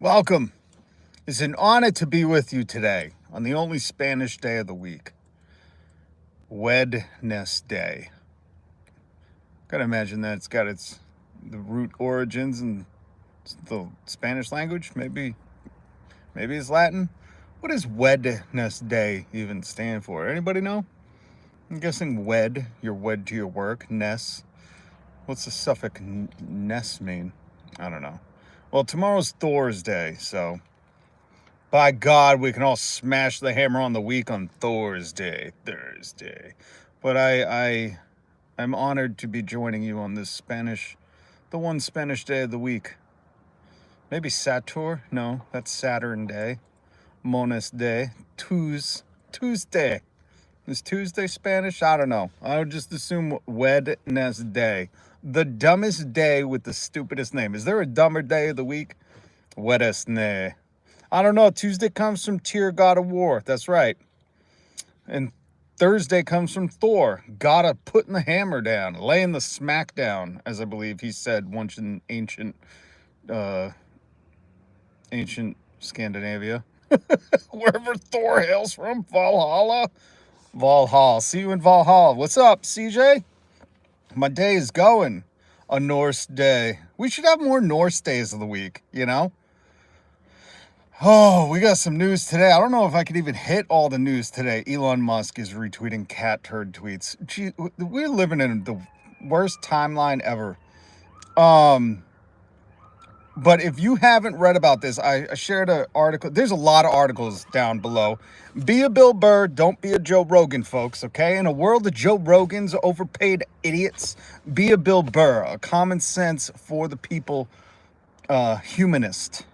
Welcome. It's an honor to be with you today on the only Spanish day of the week, Wednesday. Gotta imagine that it's got the root origins in the Spanish language. Maybe it's Latin. What does Wednesday even stand for? Anybody know? I'm guessing wed. You're wed to your work. Ness. What's the suffix ness mean? I don't know. Well, tomorrow's Thor's Day, so by God, we can all smash the hammer on the week on Thursday. But I'm honored to be joining you on this the one Spanish day of the week. Maybe Satur? No, that's Saturn Day. Mones Day. Tuesday. Is Tuesday Spanish? I don't know. I would just assume Wednesday. The dumbest day with the stupidest name. Is there a dumber day of the week? Wednesday. I don't know. Tuesday comes from Tyr, god of war. That's right. And Thursday comes from Thor, god of putting the hammer down, laying the smack down, as I believe he said once in ancient Scandinavia. Wherever Thor hails from, Valhalla. See you in Valhalla. What's up, CJ? My day is going. A Norse day. We should have more Norse days of the week, you know? Oh, we got some news today. I don't know if I could even hit all the news today. Elon Musk is retweeting cat turd tweets. Gee, we're living in the worst timeline ever. But if you haven't read about this, I shared an article. There's a lot of articles down below. Be a Bill Burr, don't be a Joe Rogan, folks, okay? In a world of Joe Rogans, overpaid idiots, be a Bill Burr, a common sense for the people humanist.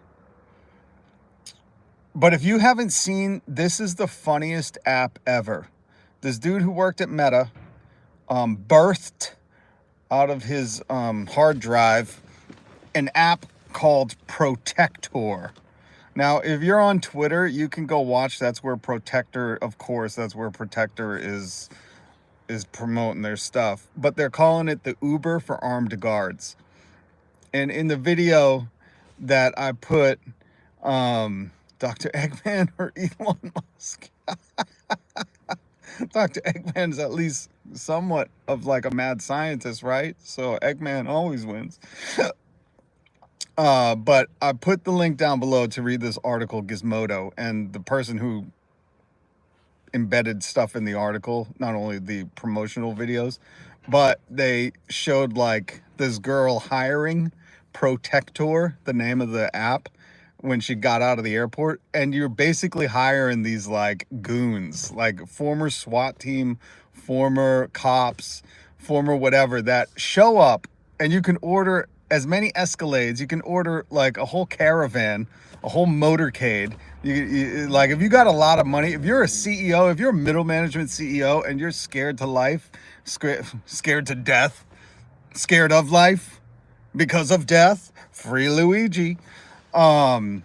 But if you haven't seen, this is the funniest app ever. This dude who worked at Meta birthed out of his hard drive an app called Protector. Now, if you're on Twitter, you can go watch. That's where Protector is promoting their stuff. But they're calling it the Uber for armed guards. And in the video that I put, Dr. Eggman or Elon Musk. Dr. Eggman is at least somewhat of like a mad scientist, right? So Eggman always wins. But I put the link down below to read this article, Gizmodo, and the person who embedded stuff in the article, not only the promotional videos, but they showed like this girl hiring Protector, the name of the app, when she got out of the airport. And you're basically hiring these like goons, like former SWAT team, former cops, former whatever, that show up, and you can order as many Escalades. You can order like a whole caravan, a whole motorcade. You like, if you got a lot of money, if you're a CEO, if you're a middle management CEO and you're scared to life, scared to death, scared of life because of death, free Luigi. And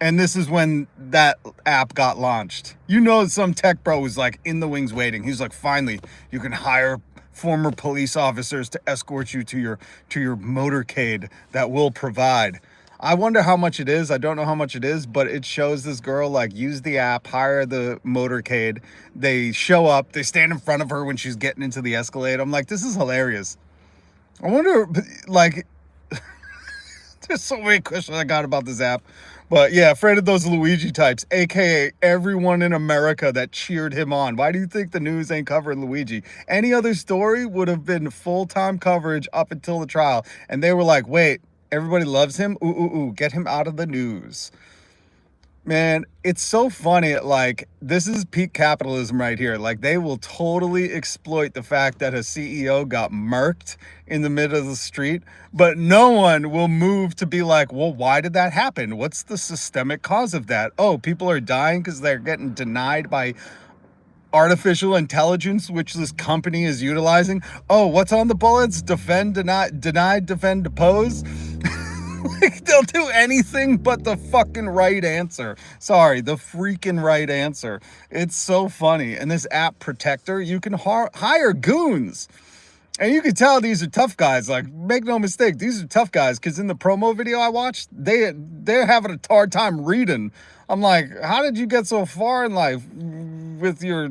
this is when that app got launched. You know, some tech bro was like in the wings waiting. He's like, finally, you can hire former police officers to escort you to your motorcade that will provide. I wonder how much it is. I don't know how much it is, but it shows this girl like use the app, hire the motorcade. They show up, they stand in front of her when she's getting into the Escalade. I'm like, this is hilarious. I wonder, like, there's so many questions I got about this app. But yeah, afraid of those Luigi types, aka everyone in America that cheered him on. Why do you think the news ain't covering Luigi? Any other story would have been full-time coverage up until the trial. And they were like, wait, everybody loves him? Ooh, get him out of the news. Man, it's so funny. Like, this is peak capitalism right here. Like, they will totally exploit the fact that a CEO got murked in the middle of the street, but no one will move to be like, well, why did that happen? What's the systemic cause of that? Oh, people are dying because they're getting denied by artificial intelligence, which this company is utilizing. Oh, what's on the bullets? Defend, deny, defend, depose. Like, they'll do anything but the fucking right answer. Sorry, the freaking right answer. It's so funny. And this app Protector, you can hire goons. And you can tell these are tough guys. Like, make no mistake, these are tough guys. Because in the promo video I watched, they're having a hard time reading. I'm like, how did you get so far in life with your,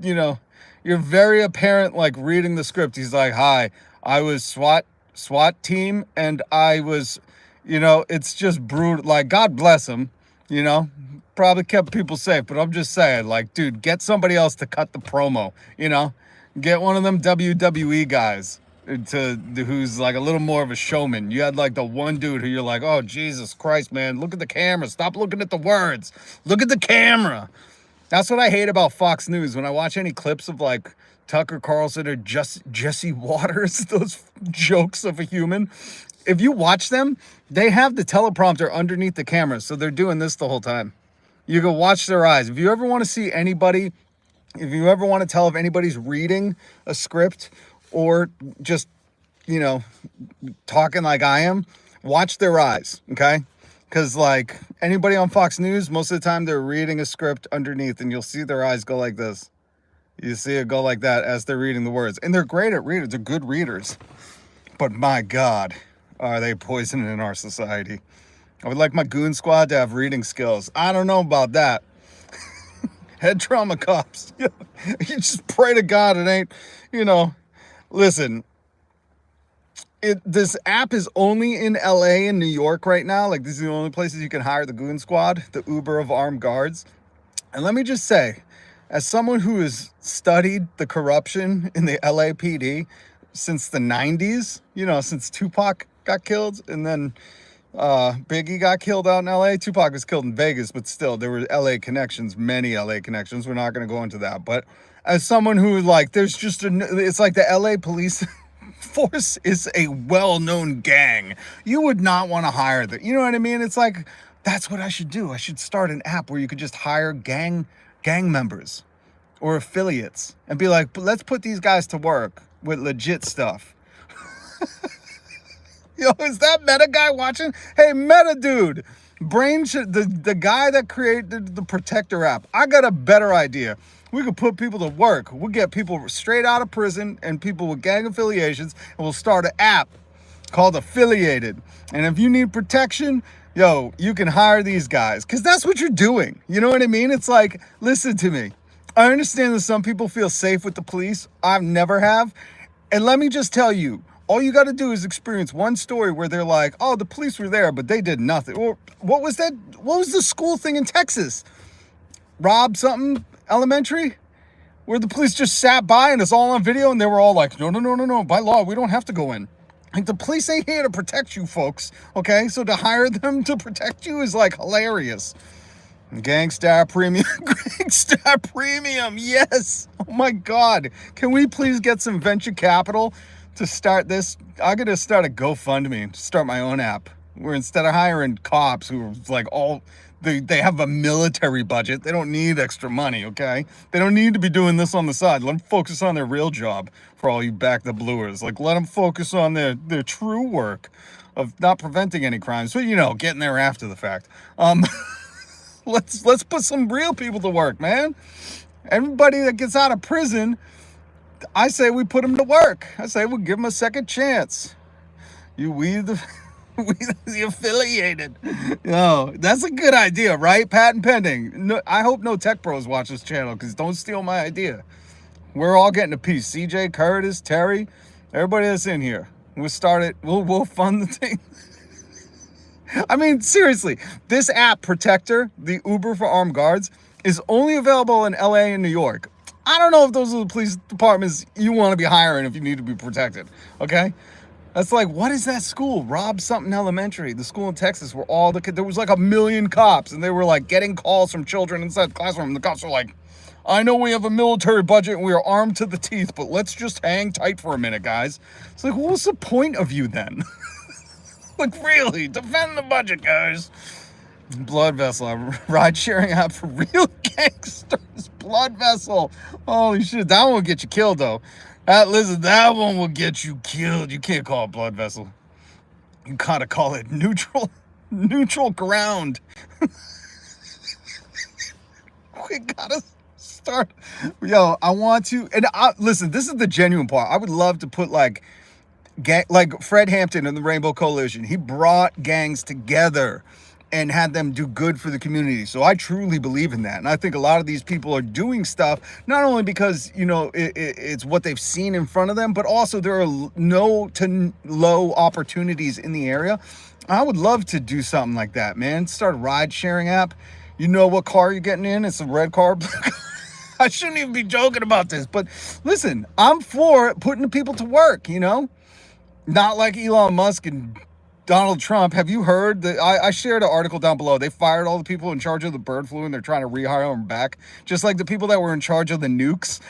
you know, your very apparent like reading the script? He's like, hi, I was SWAT team, and I was, you know, it's just brutal. Like, God bless him, you know, probably kept people safe. But I'm just saying, like, dude, get somebody else to cut the promo, you know. Get one of them WWE guys who's like a little more of a showman. You had like the one dude who you're like, oh, Jesus Christ, man, look at the camera. Stop looking at the words. Look at the camera. That's what I hate about Fox News. When I watch any clips of like Tucker Carlson or Jesse Waters, those jokes of a human, if you watch them, they have the teleprompter underneath the camera. So they're doing this the whole time. You can watch their eyes. If you ever want to see anybody, if you ever want to tell if anybody's reading a script or just, you know, talking like I am, watch their eyes, okay? Because, like, anybody on Fox News, most of the time they're reading a script underneath, and you'll see their eyes go like this. You see it go like that as they're reading the words. And they're great at readers. They're good readers. But, my God, are they poisoning our society? I would like my goon squad to have reading skills. I don't know about that. Head trauma cops. You just pray to God it ain't, you know. Listen, this app is only in LA and New York right now. Like, these are the only places you can hire the goon squad, the Uber of armed guards. And let me just say, as someone who has studied the corruption in the LAPD since the 90s, you know, since Tupac got killed and then Biggie got killed out in LA. Tupac was killed in Vegas, but still there were LA connections, many LA connections. We're not going to go into that. But as someone who, like, there's just it's like the LA police force is a well-known gang. You would not want to hire them. You know what I mean? It's like, that's what I should do. I should start an app where you could just hire gang members or affiliates and be like, let's put these guys to work with legit stuff. Yo, is that Meta guy watching? Hey, Meta dude, the guy that created the Protector app, I got a better idea. We could put people to work. We'll get people straight out of prison and people with gang affiliations, and we'll start an app called Affiliated. And if you need protection, yo, you can hire these guys, because that's what you're doing. You know what I mean? It's like, listen to me. I understand that some people feel safe with the police. I've never have. And let me just tell you, all you got to do is experience one story where they're like, oh, the police were there, but they did nothing. Or what was that? What was the school thing in Texas? Rob something elementary? Where the police just sat by and it's all on video and they were all like, no. By law, we don't have to go in. Like, the police ain't here to protect you folks, okay? So to hire them to protect you is like hilarious. Gangstar Premium. Gangstar Premium, yes. Oh my God. Can we please get some venture capital to start this? I'm going to start a GoFundMe to start my own app where instead of hiring cops who are like they have a military budget, they don't need extra money, okay? They don't need to be doing this on the side. Let them focus on their real job for all you back the bluers. Like, let them focus on their true work of not preventing any crimes, but, you know, getting there after the fact. Let's put some real people to work, man. Everybody that gets out of prison, I say we put them to work. I say we give them a second chance. We the affiliated. Yo, that's a good idea, right? Patent pending. No, I hope no tech bros watch this channel, because don't steal my idea. We're all getting a piece. CJ, Curtis, Terry, everybody that's in here. We'll start it. We'll fund the thing. I mean, seriously, this app, Protector, the Uber for armed guards, is only available in LA and New York. I don't know if those are the police departments you want to be hiring if you need to be protected, okay? That's like, what is that school? Rob something elementary. The school in Texas where all the kids, there was like 1 million cops, and they were like getting calls from children inside the classroom. And the cops were like, I know we have a military budget and we are armed to the teeth, but let's just hang tight for a minute, guys. It's like, what was the point of you then? Like, really, defend the budget, guys. Blood Vessel, a ride-sharing app for real gangsters. Blood Vessel. Holy shit, that one will get you killed, though. Listen, that one will get you killed. You can't call it Blood Vessel. You gotta call it neutral ground. We gotta start. Yo, I want to, and listen, this is the genuine part. I would love to put like like Fred Hampton and the Rainbow Coalition. He brought gangs together and had them do good for the community. So I truly believe in that. And I think a lot of these people are doing stuff, not only because, you know, it's what they've seen in front of them, but also there are no to low opportunities in the area. I would love to do something like that, man. Start a ride sharing app. You know what car you're getting in? It's a red car. I shouldn't even be joking about this, but listen, I'm for putting the people to work, you know? Not like Elon Musk and Donald Trump. Have you heard that? I shared an article down below. They fired all the people in charge of the bird flu and they're trying to rehire them back. Just like the people that were in charge of the nukes.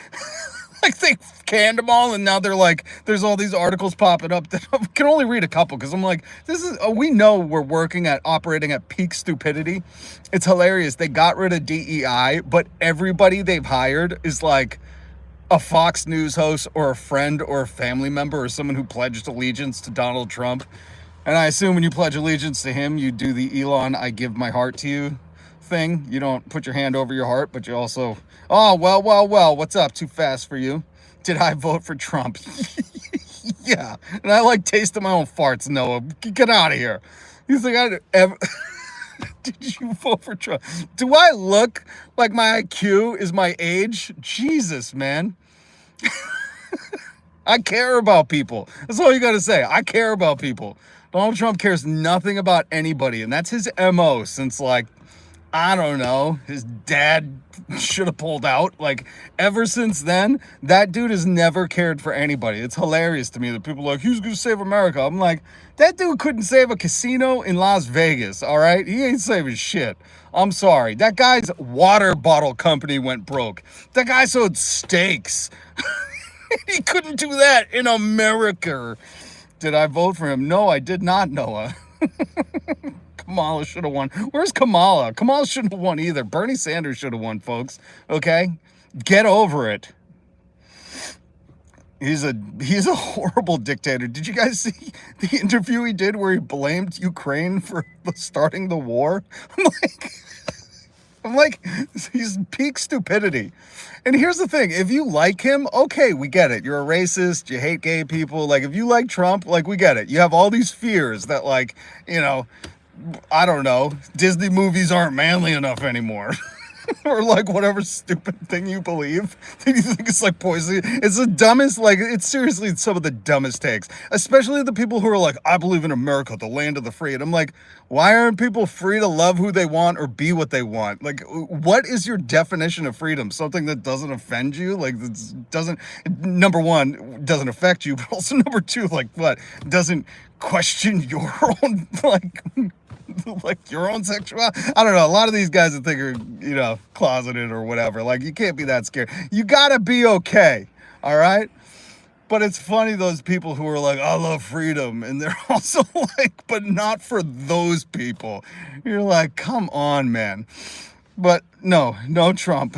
Like they canned them all and now they're like, there's all these articles popping up that I can only read a couple because I'm like, this is, we know we're operating at peak stupidity. It's hilarious. They got rid of DEI, but everybody they've hired is like a Fox News host or a friend or a family member or someone who pledged allegiance to Donald Trump. And I assume when you pledge allegiance to him, you do the Elon, I give my heart to you thing. You don't put your hand over your heart, but you also, oh, well, what's up? Too fast for you? Did I vote for Trump? Yeah. And I like tasting my own farts, Noah. Get out of here. You think I'd ever... Did you vote for Trump? Do I look like my IQ is my age? Jesus, man. I care about people. That's all you got to say. I care about people. Donald Trump cares nothing about anybody. And that's his MO since, like, I don't know, his dad should have pulled out. Like, ever since then, that dude has never cared for anybody. It's hilarious to me that people are like, he's going to save America. I'm like, that dude couldn't save a casino in Las Vegas, all right? He ain't saving shit. I'm sorry. That guy's water bottle company went broke. That guy sold steaks. He couldn't do that in America. Did I vote for him? No, I did not, Noah. Kamala should have won. Where's Kamala? Kamala shouldn't have won either. Bernie Sanders should have won, folks. Okay? Get over it. He's a horrible dictator. Did you guys see the interview he did where he blamed Ukraine for starting the war? I'm like, he's peak stupidity. And here's the thing. If you like him, okay, we get it. You're a racist. You hate gay people. Like, if you like Trump, like, we get it. You have all these fears that, like, you know, I don't know, Disney movies aren't manly enough anymore. Or like whatever stupid thing you believe that you think it's like poison. It's the dumbest, like, it's seriously some of the dumbest takes, especially the people who are like, I believe in America, the land of the free. And I'm like, why aren't people free to love who they want or be what they want? Like, what is your definition of freedom? Something that doesn't offend you? Like, that doesn't, number one, doesn't affect you, but also number two, like, what, doesn't question your own, like your own sexuality. I don't know. A lot of these guys that think are, you know, closeted or whatever. Like, you can't be that scared. You gotta be okay. All right. But it's funny, those people who are like, I love freedom. And they're also like, but not for those people. You're like, come on, man. But no Trump.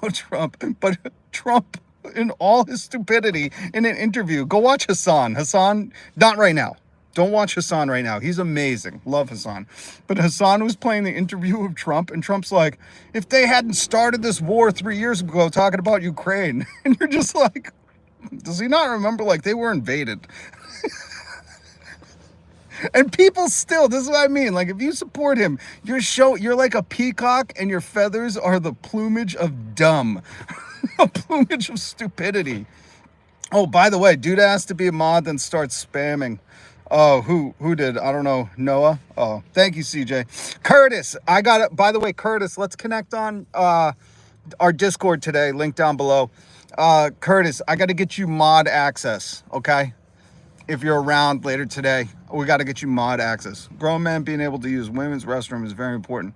No Trump. But Trump, in all his stupidity, in an interview, go watch Hassan. Hassan, not right now. Don't watch Hassan right now. He's amazing. Love Hassan. But Hassan was playing the interview of Trump, and Trump's like, if they hadn't started this war 3 years ago talking about Ukraine, and you're just like, does he not remember, like, they were invaded? And people still, this is what I mean. Like, if you support him, you're like a peacock, and your feathers are the plumage of dumb. A plumage of stupidity. Oh, by the way, dude asked to be a mod, then starts spamming. Oh, who did? I don't know. Noah? Oh, thank you, CJ. Curtis, I got it. By the way, Curtis, let's connect on our Discord today. Link down below. Curtis, I got to get you mod access, okay? If you're around later today, we got to get you mod access. Grown men being able to use women's restroom is very important.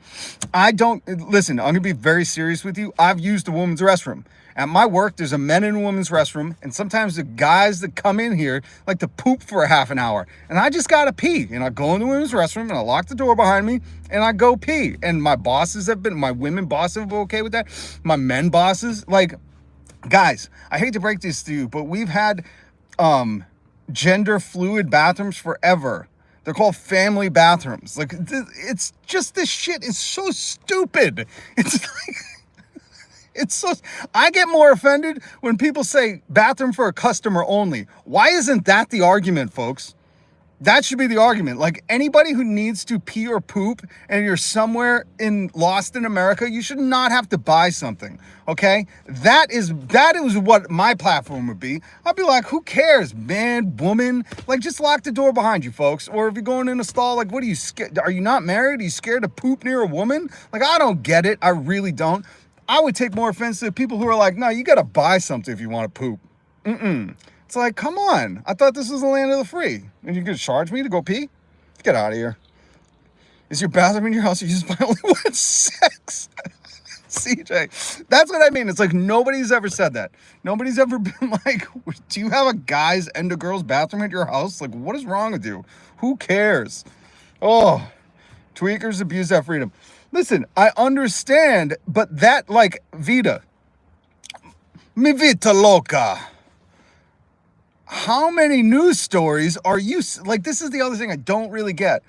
Listen, I'm going to be very serious with you. I've used a women's restroom. At my work, there's a men and women's restroom, and sometimes the guys that come in here like to poop for a half an hour, and I just gotta pee, and I go in the women's restroom, and I lock the door behind me, and I go pee, and my women bosses have been okay with that, my men bosses, like, guys, I hate to break this to you, but we've had gender fluid bathrooms forever. They're called family bathrooms. Like, it's just, this shit is so stupid. It's like... It's so, I get more offended when people say bathroom for a customer only. Why isn't that the argument, folks? That should be the argument. Like, anybody who needs to pee or poop and you're somewhere lost in America, you should not have to buy something. Okay? That is what my platform would be. I'd be like, who cares, man, woman? Like, just lock the door behind you, folks. Or if you're going in a stall, like, what are you scared? Are you not married? Are you scared to poop near a woman? Like, I don't get it. I really don't. I would take more offense to the people who are like, no, you got to buy something if you want to poop. It's like, come on. I thought this was the land of the free. And you're going to charge me to go pee? Get out of here. Is your bathroom in your house used by only one sex? CJ. That's what I mean. It's like nobody's ever said that. Nobody's ever been like, do you have a guy's and a girl's bathroom at your house? Like, what is wrong with you? Who cares? Oh, tweakers abuse that freedom. Listen, I understand, but that, like, Vita. Mi vita loca. How many news stories are you, like, this is the other thing I don't really get.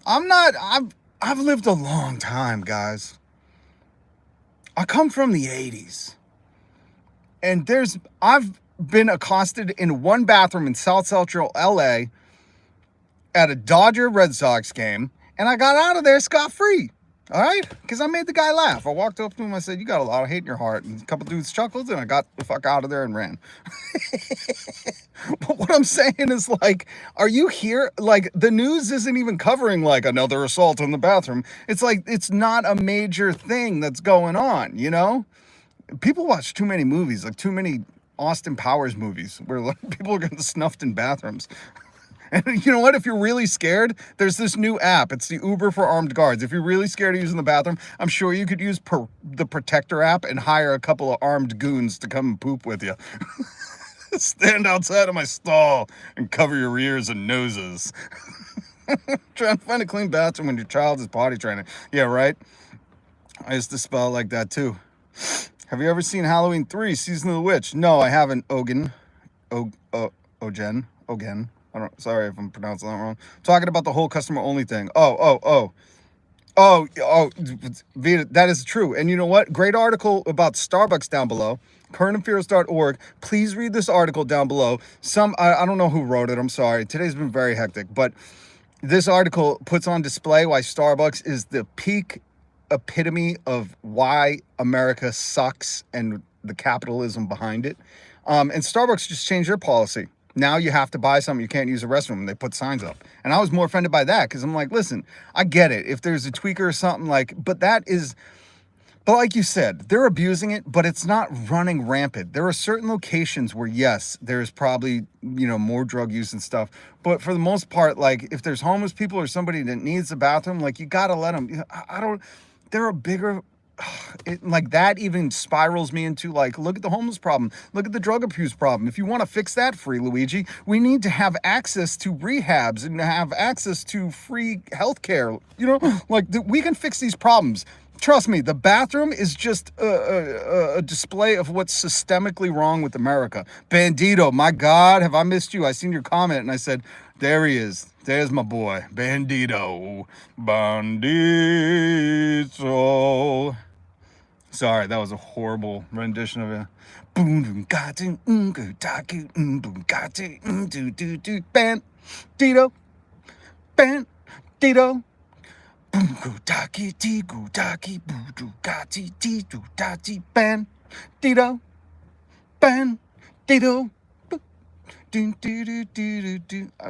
I've lived a long time, guys. I come from the 80s. And I've been accosted in one bathroom in South Central LA at a Dodger Red Sox game, and I got out of there scot-free. All right? Because I made the guy laugh. I walked up to him, I said, you got a lot of hate in your heart. And a couple dudes chuckled, and I got the fuck out of there and ran. But what I'm saying is, like, are you here? Like, the news isn't even covering, like, another assault in the bathroom. It's like, it's not a major thing that's going on, you know? People watch too many movies, like too many Austin Powers movies where, like, people are getting snuffed in bathrooms. And you know what? If you're really scared, there's this new app. It's the Uber for armed guards. If you're really scared of using the bathroom, I'm sure you could use the Protector app and hire a couple of armed goons to come and poop with you. Stand outside of my stall and cover your ears and noses. Trying to find a clean bathroom when your child is potty training. Yeah, right? I used to spell it like that too. Have you ever seen Halloween 3, Season of the Witch? No, I haven't. Ogen. Sorry if I'm pronouncing that wrong. Talking about the whole customer only thing. Oh, Vita, that is true. And you know what? Great article about Starbucks down below. currentaffairs.org. Please read this article down below. I don't know who wrote it. I'm sorry. Today's been very hectic. But this article puts on display why Starbucks is the peak epitome of why America sucks and the capitalism behind it. And Starbucks just changed their policy. Now you have to buy something. You can't use the restroom. And they put signs up. And I was more offended by that because I'm like, listen, I get it. If there's a tweaker or something but like you said, they're abusing it, but it's not running rampant. There are certain locations where, yes, there's probably, more drug use and stuff. But for the most part, like, if there's homeless people or somebody that needs a bathroom, like, you got to let them. There are bigger. Like, that even spirals me into, like, look at the homeless problem, look at the drug abuse problem. If you want to fix that, free Luigi, we need to have access to rehabs and have access to free healthcare. Like, we can fix these problems. Trust me, the bathroom is just a display of what's systemically wrong with America. Bandito, my God, have I missed you? I seen your comment and I said, there he is. There's my boy, Bandito. Bandito. Sorry, that was a horrible rendition of it. Bandito. Bandito. Bandito.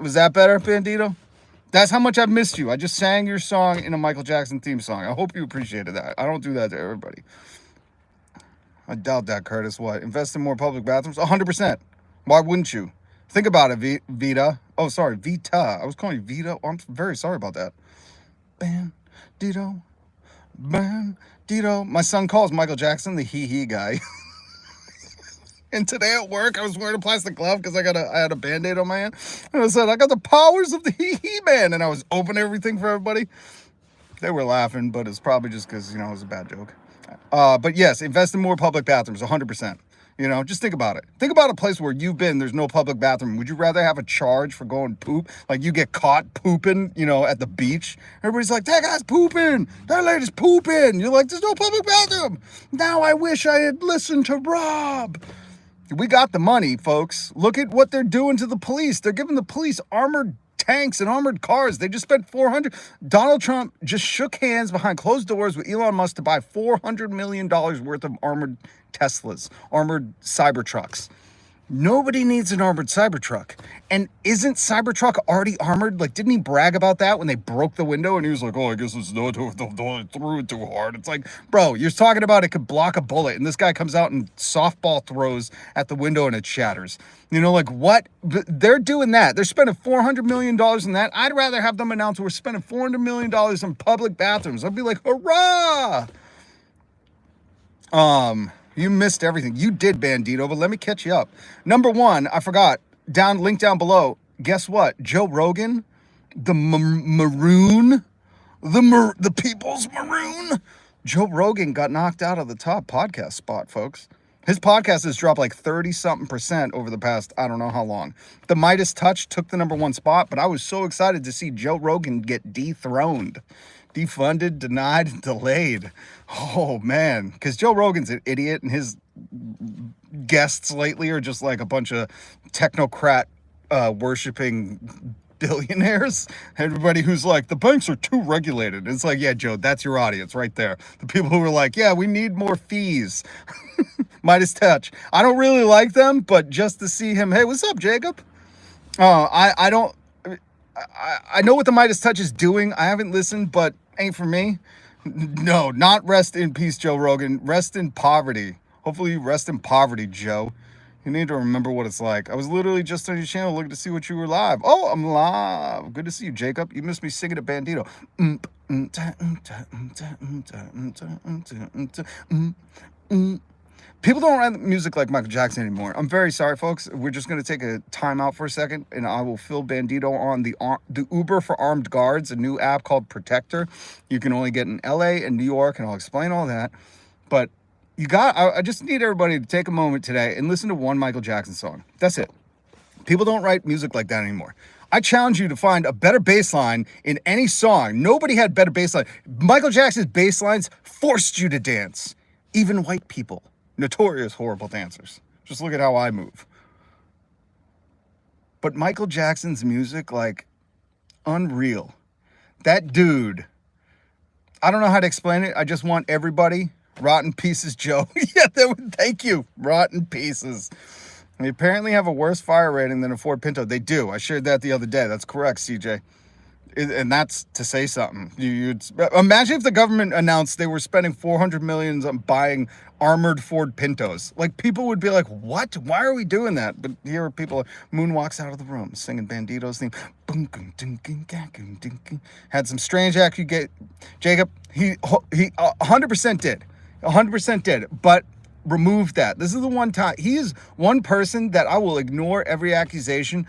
Was that better, Bandito? That's how much I've missed you. I just sang your song in a Michael Jackson theme song. I hope you appreciated that. I don't do that to everybody. I doubt that, Curtis. What? Invest in more public bathrooms? 100%. Why wouldn't you? Think about it, Vita. Oh, sorry, Vita. I was calling you Vita. Oh, I'm very sorry about that. Bandito. My son calls Michael Jackson the hee-hee guy. And today at work, I was wearing a plastic glove because I had a Band-Aid on my hand. And I said, I got the powers of the hee-hee man. And I was opening everything for everybody. They were laughing, but it's probably just because, it was a bad joke. But yes, invest in more public bathrooms, 100%. You know, just think about it. Think about a place where you've been, there's no public bathroom. Would you rather have a charge for going poop? Like you get caught pooping, you know, at the beach. Everybody's like, that guy's pooping. That lady's pooping. You're like, there's no public bathroom. Now I wish I had listened to Rob. We got the money, folks. Look at what they're doing to the police. They're giving the police armored tanks and armored cars. They just spent $400. Donald Trump just shook hands behind closed doors with Elon Musk to buy $400 million worth of armored Teslas, armored Cybertrucks. Nobody needs an armored Cybertruck. And isn't Cybertruck already armored? Like, didn't he brag about that when they broke the window? And he was like, oh, I guess it's not, threw it too hard. It's like, bro, you're talking about it could block a bullet. And this guy comes out and softball throws at the window and it shatters. You know, like what? They're doing that. They're spending $400 million in that. I'd rather have them announce we're spending $400 million in public bathrooms. I'd be like, hurrah! You missed everything. You did, Bandito, but let me catch you up. Number one, I forgot. Link down below. Guess what? Joe Rogan, the maroon, the people's maroon. Joe Rogan got knocked out of the top podcast spot, folks. His podcast has dropped like 30-something% over the past, I don't know how long. The Midas Touch took the number one spot, but I was so excited to see Joe Rogan get dethroned. Defunded, denied, delayed. Oh, man. Because Joe Rogan's an idiot, and his guests lately are just like a bunch of technocrat worshipping billionaires. Everybody who's like, the banks are too regulated. It's like, yeah, Joe, that's your audience right there. The people who are like, yeah, we need more fees. Midas Touch. I don't really like them, but just to see him, hey, what's up, Jacob? I don't... I know what the Midas Touch is doing. I haven't listened, but ain't for me. No, not rest in peace, Joe Rogan. Rest in poverty. Hopefully you rest in poverty, Joe. You need to remember what it's like. I was literally just on your channel looking to see what you were live. Oh, I'm live. Good to see you, Jacob. You missed me singing a Bandito. People don't write music like Michael Jackson anymore. I'm very sorry, folks. We're just going to take a time out for a second, and I will fill Bandito on the Uber for Armed Guards, a new app called Protector. You can only get in LA and New York, and I'll explain all that. But I just need everybody to take a moment today and listen to one Michael Jackson song. That's it. People don't write music like that anymore. I challenge you to find a better bass line in any song. Nobody had better bass line. Michael Jackson's bass lines forced you to dance. Even white people. Notorious horrible dancers. Just look at how I move. But Michael Jackson's music, like, unreal. That dude, I don't know how to explain it. I just want everybody, rotten pieces, Joe. Yeah, thank you, rotten pieces. They apparently have a worse fire rating than a Ford Pinto. They do. I shared that the other day. That's correct, CJ. And that's to say something. You'd imagine if the government announced they were spending $400 million on buying armored Ford Pintos. Like, people would be like, what? Why are we doing that? But here are people, Moon walks out of the room singing Bandito's theme. Had some strange Jacob, he 100% did. 100% did. But removed that. This is the one time. He is one person that I will ignore every accusation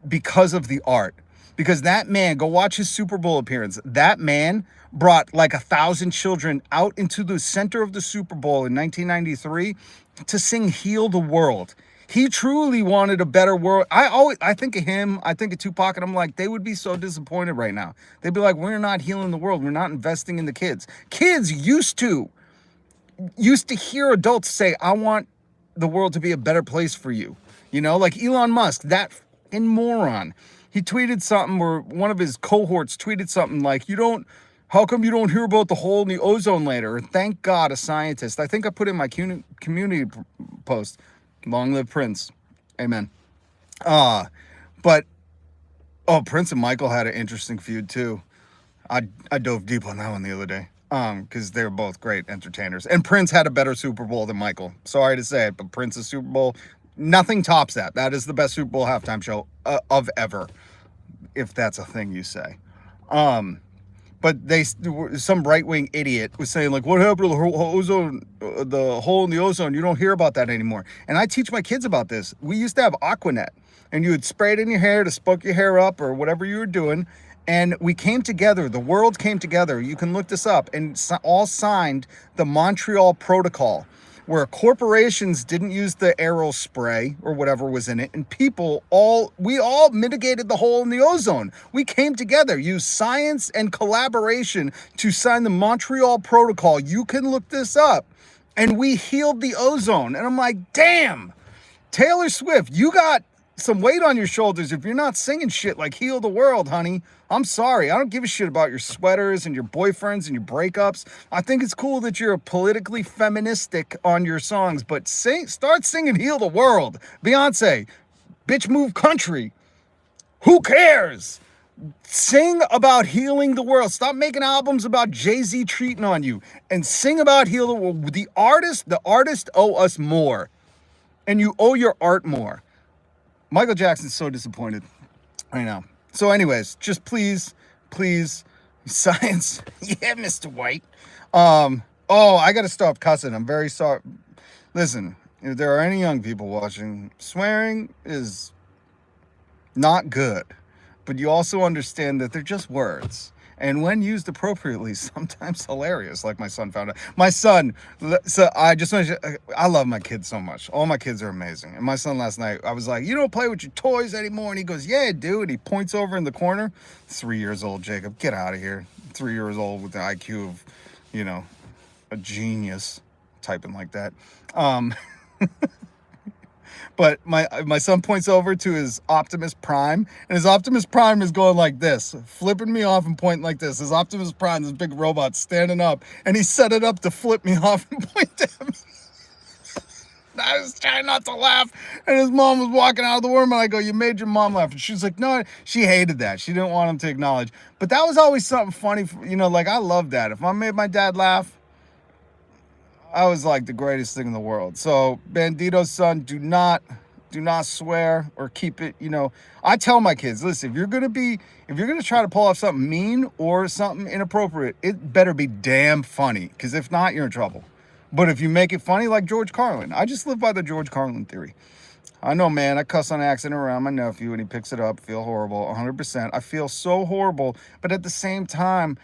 because of the art. Because that man, go watch his Super Bowl appearance. That man brought like 1,000 children out into the center of the Super Bowl in 1993 to sing Heal the World. He truly wanted a better world. I think of him, I think of Tupac, and I'm like, they would be so disappointed right now. They'd be like, we're not healing the world. We're not investing in the kids. Kids used to hear adults say, I want the world to be a better place for you. You know, like Elon Musk, that fucking moron. He tweeted something, or one of his cohorts tweeted something like, how come you don't hear about the hole in the ozone layer? Thank God, a scientist. I think I put in my community post, long live Prince. Amen. But Prince and Michael had an interesting feud too. I dove deep on that one the other day. Because they're both great entertainers. And Prince had a better Super Bowl than Michael. Sorry to say it, but Prince's Super Bowl, nothing tops that. That is the best Super Bowl halftime show of ever, if that's a thing you say. But some right-wing idiot was saying, like, what happened to the hole in the ozone? You don't hear about that anymore. And I teach my kids about this. We used to have Aquanet, and you would spray it in your hair to spoke your hair up or whatever you were doing. And we came together, the world came together. You can look this up, and all signed the Montreal Protocol, where corporations didn't use the aerosol spray or whatever was in it, and we all mitigated the hole in the ozone. We came together, used science and collaboration to sign the Montreal Protocol. You can look this up. And we healed the ozone. And I'm like, damn, Taylor Swift, you got some weight on your shoulders if you're not singing shit like Heal the World, honey. I'm sorry. I don't give a shit about your sweaters and your boyfriends and your breakups. I think it's cool that you're politically feministic on your songs, but start singing Heal the World. Beyonce, bitch move country. Who cares? Sing about healing the world. Stop making albums about Jay-Z cheating on you and sing about heal the world. The artist owe us more, and you owe your art more. Michael Jackson's so disappointed right now. So anyways, just please, science. Yeah, Mr. White. Oh, I got to stop cussing. I'm very sorry. Listen, if there are any young people watching, swearing is not good. But you also understand that they're just words. And when used appropriately, sometimes hilarious, like my son found out. My son, so I love my kids so much. All my kids are amazing. And my son last night, I was like, you don't play with your toys anymore? And he goes, yeah, dude. And he points over in the corner. 3 years old, Jacob, get out of here. 3 years old with the IQ of, a genius, typing like that. But my son points over to his Optimus Prime, and his Optimus Prime is going like this, flipping me off and pointing like this. His Optimus Prime, this big robot, standing up, and he set it up to flip me off and point at me. I was trying not to laugh, and his mom was walking out of the room, and I go, you made your mom laugh. And she was like, no, she hated that. She didn't want him to acknowledge. But that was always something funny, like I love that. If I made my dad laugh, I was like the greatest thing in the world. So Bandito's son, do not swear or keep it, I tell my kids, listen, if you're going to try to pull off something mean or something inappropriate, it better be damn funny. Because if not, you're in trouble. But if you make it funny, like George Carlin, I just live by the George Carlin theory. I know, man, I cuss on accident around my nephew and he picks it up, feel horrible, 100%. I feel so horrible. But at the same time,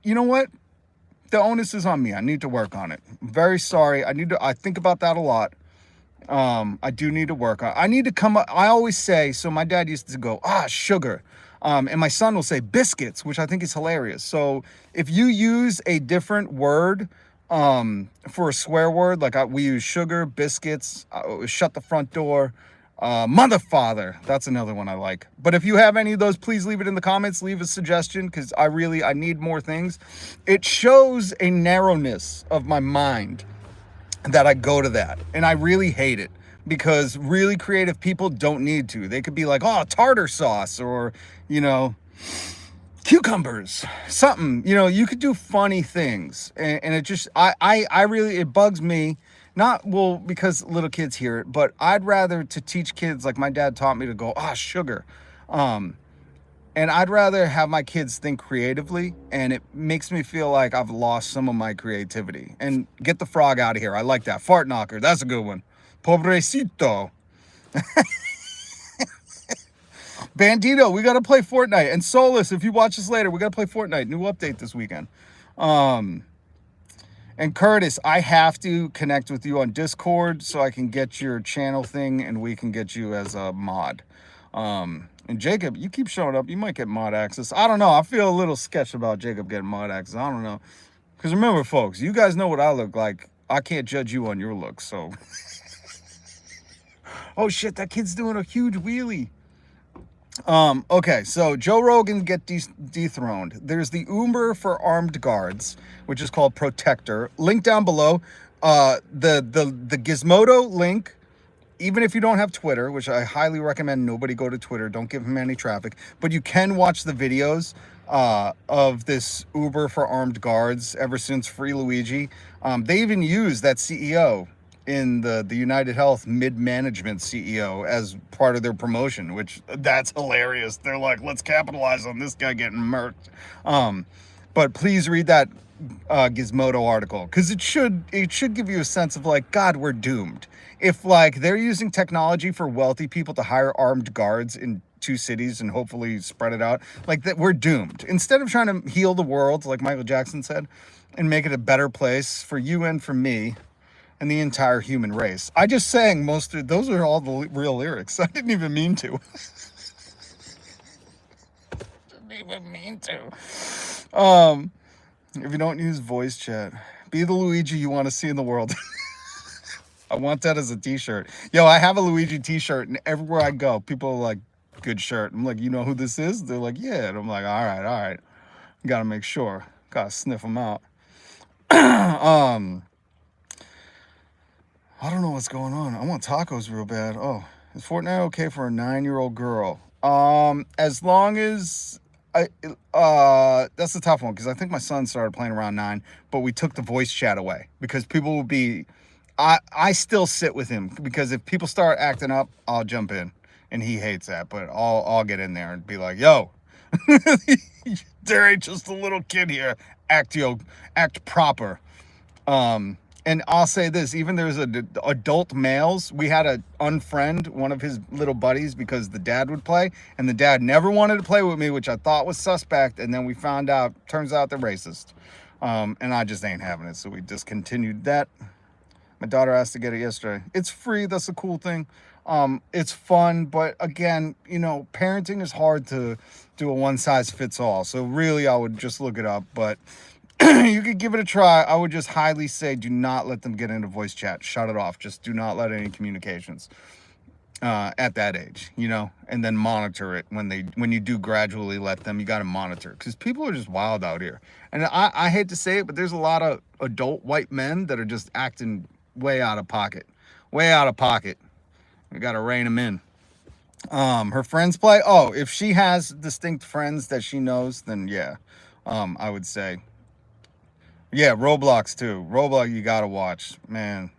you know what? The onus is on me. I need to work on it. I'm very sorry. I think about that a lot. I do need to work on it. I need to come up. I always say, so my dad used to go, sugar. And my son will say biscuits, which I think is hilarious. So if you use a different word, for a swear word, like we use sugar, biscuits, shut the front door, motherfather. That's another one I like. But if you have any of those, please leave it in the comments. Leave a suggestion, because I need more things. It shows a narrowness of my mind that I go to that, and I really hate it, because really creative people don't need to. They could be like, tartar sauce, or cucumbers, something. You could do funny things, and it just it bugs me. Because little kids hear it, but I'd rather to teach kids, like my dad taught me to go, sugar. And I'd rather have my kids think creatively, and it makes me feel like I've lost some of my creativity. And get the frog out of here. I like that. Fart knocker. That's a good one. Pobrecito. Bandito, we got to play Fortnite. And Solus, if you watch this later, we got to play Fortnite. New update this weekend. And Curtis, I have to connect with you on Discord so I can get your channel thing and we can get you as a mod. And Jacob, you keep showing up. You might get mod access. I don't know. I feel a little sketch about Jacob getting mod access. I don't know. Because remember, folks, you guys know what I look like. I can't judge you on your looks, so. Oh, shit, that kid's doing a huge wheelie. Okay, so Joe Rogan get dethroned. There's the Uber for armed guards, which is called Protector. Link down below. The Gizmodo link, even if you don't have Twitter, which I highly recommend nobody go to Twitter. Don't give him any traffic. But you can watch the videos of this Uber for armed guards ever since Free Luigi. They even use that CEO in the United Health mid-management CEO as part of their promotion, which that's hilarious. They're like, let's capitalize on this guy getting murked. But please read that Gizmodo article, because it should give you a sense of like, God, we're doomed. If like they're using technology for wealthy people to hire armed guards in 2 cities and hopefully spread it out, like that, we're doomed. Instead of trying to heal the world, like Michael Jackson said, and make it a better place for you and for me, and the entire human race. I just sang most of those are all the real lyrics. I didn't even mean to. Didn't even mean to. If you don't use voice chat, be the Luigi you want to see in the world. I want that as a t-shirt. Yo, I have a Luigi t-shirt, and everywhere I go, people are like, good shirt. I'm like, you know who this is? They're like, yeah. And I'm like, all right. Gotta make sure. Gotta sniff them out. I don't know what's going on. I want tacos real bad. Oh, is Fortnite okay for a 9-year-old girl? As long as that's a tough one because I think my son started playing around 9, but we took the voice chat away because people will be. I still sit with him because if people start acting up, I'll jump in, and he hates that. But I'll get in there and be like, yo, there ain't just a little kid here. Act proper. And I'll say this, even there's adult males, we had to unfriend one of his little buddies because the dad would play, and the dad never wanted to play with me, which I thought was suspect, and then we found out, turns out they're racist. And I just ain't having it, so we discontinued that. My daughter asked to get it yesterday. It's free, that's a cool thing. It's fun, but again, you know, parenting is hard to do a one-size-fits-all, so really I would just look it up, but you could give it a try. I would just highly say do not let them get into voice chat. Shut it off. Just do not let any communications at that age, you know, and then monitor it when you do gradually let them. You got to monitor because people are just wild out here. And I hate to say it, but there's a lot of adult white men that are just acting way out of pocket. Way out of pocket. We got to rein them in. Her friends play. Oh, if she has distinct friends that she knows, then yeah, I would say. Yeah, Roblox too. Roblox you gotta watch, man.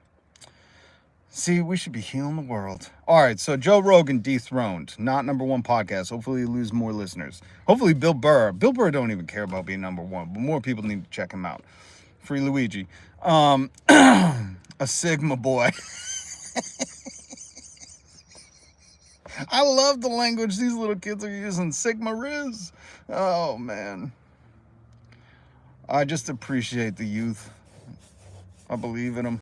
See, we should be healing the world. All right, so Joe Rogan dethroned, not #1 podcast. Hopefully, you lose more listeners. Hopefully, Bill Burr. Bill Burr don't even care about being #1, but more people need to check him out. Free Luigi. A Sigma boy. I love the language these little kids are using. Sigma Riz. Oh man. I just appreciate the youth. I believe in them.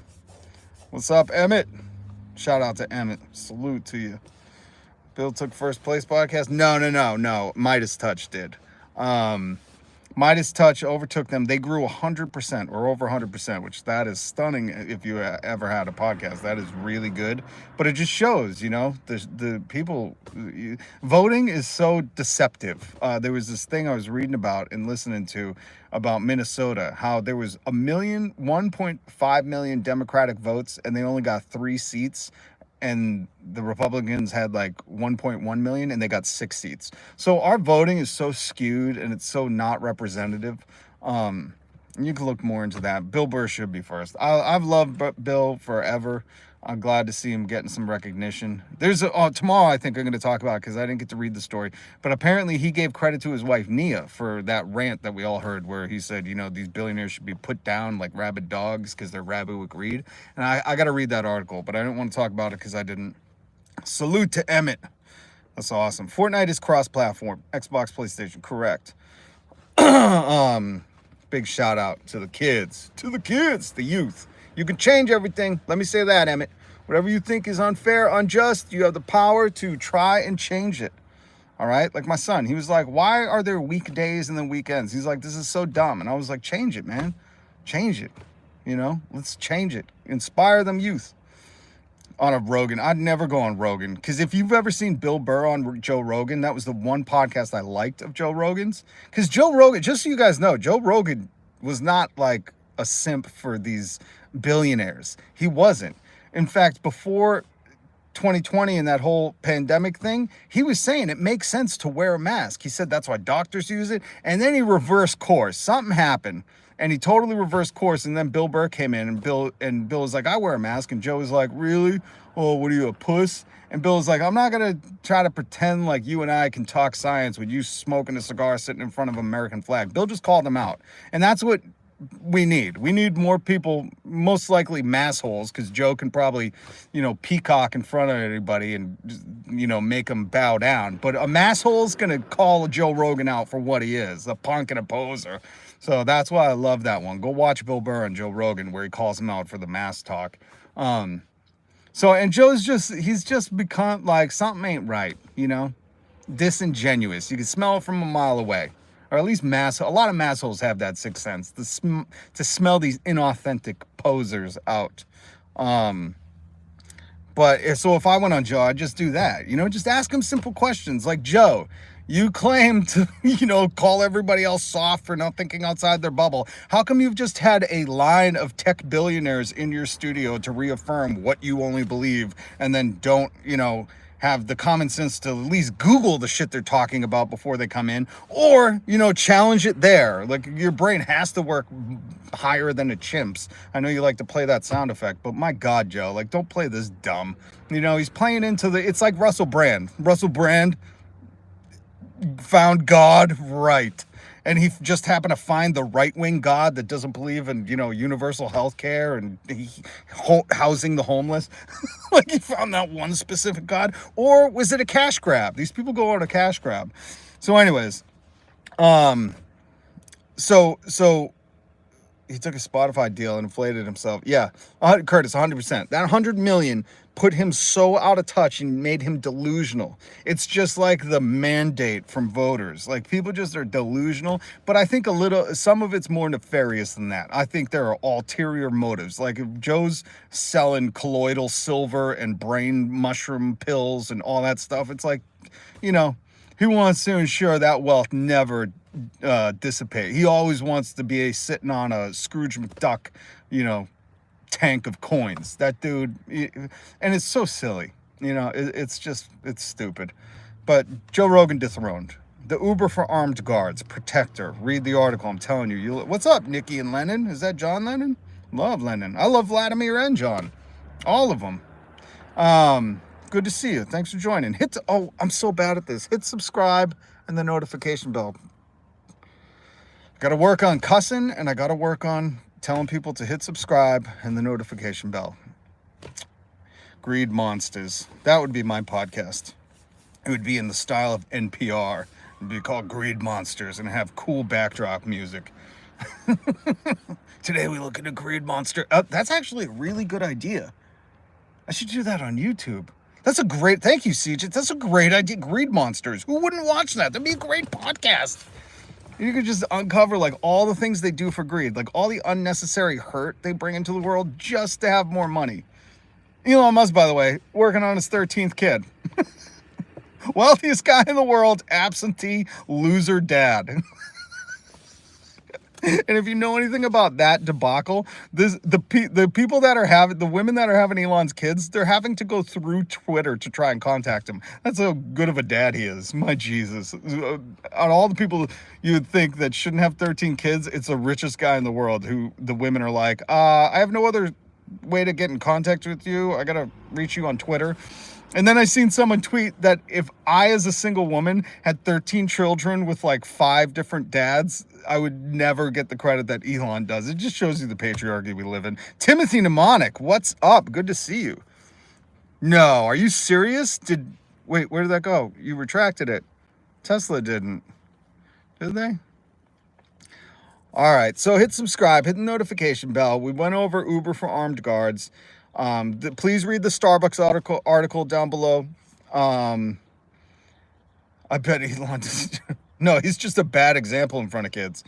What's up, Emmett? Shout out to Emmett. Salute to you. Bill took first place podcast. No. Midas Touch did. Midas Touch overtook them. They grew 100% or over 100%, which that is stunning if you ever had a podcast. That is really good. But it just shows, you know, the people, voting is so deceptive. There was this thing I was reading about and listening to about Minnesota, how there was 1.5 million Democratic votes and they only got 3 seats. And the Republicans had like 1.1 million and they got 6 seats. So our voting is so skewed and it's so not representative. You can look more into that. Bill Burr should be first. I've loved Bill forever. I'm glad to see him getting some recognition. There's tomorrow I think I'm going to talk about because I didn't get to read the story. But apparently he gave credit to his wife Nia for that rant that we all heard where he said, you know, these billionaires should be put down like rabid dogs because they're rabid with greed. And I got to read that article, but I didn't want to talk about it because I didn't. Salute to Emmett. That's awesome. Fortnite is cross-platform. Xbox, PlayStation, correct. Big shout out to the kids. To the kids, the youth. You can change everything. Let me say that, Emmett. Whatever you think is unfair, unjust, you have the power to try and change it. All right? Like my son, he was like, why are there weekdays and then weekends? He's like, this is so dumb. And I was like, change it, man. Change it. You know, let's change it. Inspire them youth. On a Rogan. I'd never go on Rogan. Because if you've ever seen Bill Burr on Joe Rogan, that was the one podcast I liked of Joe Rogan's. Because Joe Rogan, just so you guys know, Joe Rogan was not like a simp for these billionaires. He wasn't. In fact, before 2020 and that whole pandemic thing, he was saying it makes sense to wear a mask. He said that's why doctors use it. And then he reversed course. Something happened. And he totally reversed course. And then Bill Burr came in and Bill was like, I wear a mask. And Joe was like, really? Oh, what are you, a puss? And Bill was like, I'm not going to try to pretend like you and I can talk science with you smoking a cigar sitting in front of an American flag. Bill just called him out. And that's what we need more people, most likely massholes, because Joe can probably, peacock in front of anybody and, make them bow down. But a masshole's gonna call Joe Rogan out for what he is, a punk and a poser. So that's why I love that one. Go watch Bill Burr and Joe Rogan where he calls him out for the mass talk. So, and he's just become like, something ain't right, disingenuous. You can smell it from a mile away. Or at least a lot of massholes have that sixth sense to smell these inauthentic posers out. But so if I went on Joe, I'd just do that. Just ask him simple questions like, Joe, you claim to, call everybody else soft for not thinking outside their bubble. How come you've just had a line of tech billionaires in your studio to reaffirm what you only believe and then don't, have the common sense to at least Google the shit they're talking about before they come in, or, challenge it there. Like, your brain has to work higher than a chimp's. I know you like to play that sound effect, but my God, Joe, like, don't play this dumb. He's playing into it's like Russell Brand. Russell Brand found God, right. And he just happened to find the right-wing God that doesn't believe in, universal health care and housing the homeless. Like, he found that one specific God. Or was it a cash grab? These people go on a cash grab. So anyways, so he took a Spotify deal and inflated himself. Yeah, Curtis, 100%. That 100 million put him so out of touch and made him delusional. It's just like the mandate from voters. Like, people just are delusional, but I think some of it's more nefarious than that. I think there are ulterior motives. Like, if Joe's selling colloidal silver and brain mushroom pills and all that stuff, it's like, he wants to ensure that wealth never dissipate. He always wants to be sitting on a Scrooge McDuck, tank of coins. That dude, and it's so silly. It's stupid. But Joe Rogan dethroned. The Uber for armed guards, protector. Read the article. I'm telling you. What's up, Nikki and Lennon? Is that John Lennon? Love Lennon. I love Vladimir and John. All of them. Good to see you. Thanks for joining. I'm so bad at this. Hit subscribe and the notification bell. Got to work on cussing, and I got to work on telling people to hit subscribe and the notification bell. Greed Monsters. That would be my podcast. It would be in the style of NPR. It would be called Greed Monsters and have cool backdrop music. Today we look at a greed monster. That's actually a really good idea. I should do that on YouTube. Thank you, CJ. That's a great idea. Greed Monsters. Who wouldn't watch that? That'd be a great podcast. You could just uncover like all the things they do for greed, like all the unnecessary hurt they bring into the world just to have more money. Elon Musk, by the way, working on his 13th kid. Wealthiest guy in the world, absentee loser dad. And if you know anything about that debacle, the people that are having, the women that are having Elon's kids, they're having to go through Twitter to try and contact him. That's how good of a dad he is. My Jesus. On all the people you would think that shouldn't have 13 kids, it's the richest guy in the world who the women are like, I have no other way to get in contact with you. I got to reach you on Twitter. And then I seen someone tweet that if I, as a single woman, had 13 children with like 5 different dads, I would never get the credit that Elon does. It just shows you the patriarchy we live in. Timothy Mnemonic, what's up? Good to see you. No, are you serious? Wait, where did that go? You retracted it. Tesla didn't. Did they? All right, so hit subscribe, hit the notification bell. We went over Uber for armed guards. Please read the Starbucks article down below. I bet Elon no, he's just a bad example in front of kids.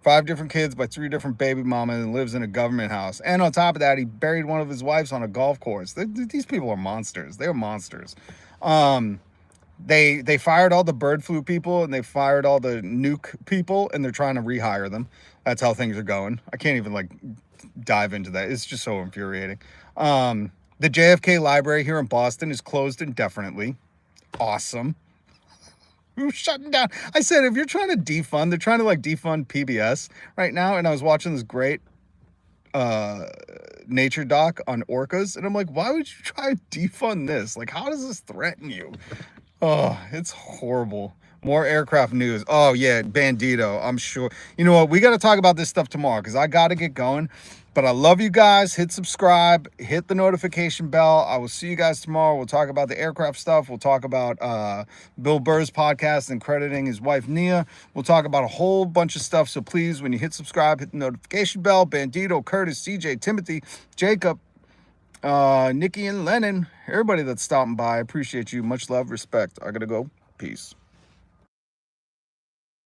5 different kids by 3 different baby mamas and lives in a government house. And on top of that, he buried one of his wives on a golf course. These people are monsters. They're monsters. They fired all the bird flu people and they fired all the nuke people and they're trying to rehire them. That's how things are going. I can't even like dive into that. It's just so infuriating. The JFK library here in Boston is closed indefinitely. Awesome. Who's shutting down? I said, if you're trying to defund, they're trying to like defund PBS right now. And I was watching this great nature doc on orcas. And I'm like, why would you try to defund this? Like, how does this threaten you? Oh, it's horrible. More aircraft news. Oh yeah, Bandito. I'm sure. You know what? We got to talk about this stuff tomorrow because I got to get going. But I love you guys. Hit subscribe. Hit the notification bell. I will see you guys tomorrow. We'll talk about the aircraft stuff. We'll talk about Bill Burr's podcast and crediting his wife Nia. We'll talk about a whole bunch of stuff. So please, when you hit subscribe, hit the notification bell. Bandito, Curtis, CJ, Timothy, Jacob, Nikki, and Lennon. Everybody that's stopping by. I appreciate you. Much love, respect. I gotta go. Peace.